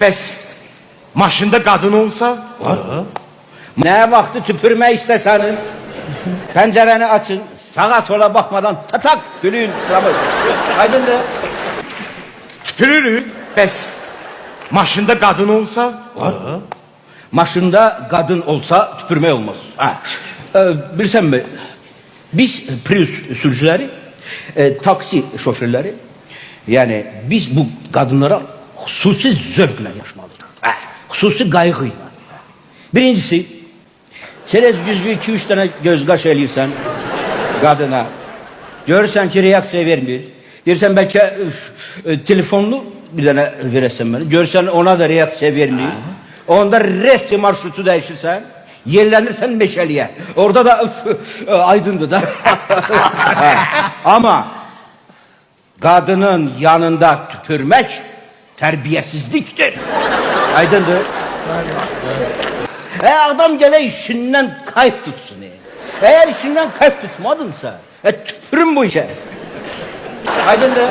Bəs maşında qadın olsa? Ne vakti tüpürme isteseniz pencereni açın, sağa sola bakmadan tatak gülün. Aydındır. Tüpürürük. Bəs maşında qadın olsa? Maşında kadın olsa tüpürme olmaz. Bilsen mi? Biz Prius sürücüleri, taksi şoförleri, yani biz bu kadınlara hususi zevkle yaşmalıyız. Hususi kaygıyla. Birincisi, çerez yüzlü 2-3 tane göz kaş eləyirsən kadına. Görürsən ki reaksiya vermir. Deyirsən belki telefonunu bir tane verəsən bana. Görürsən ona da reaksiya vermir. Onda resti marşrutu değişirsən. Yerlenirsen meşeliye. Orada da aydındı da. Ama kadının yanında tüpürmek terbiyesizliktir. Aydındır. Adam gele işinden kayıp tutsun. Eğer işinden kayıp tutmadınsa tüpürün bu işe. Aydındır.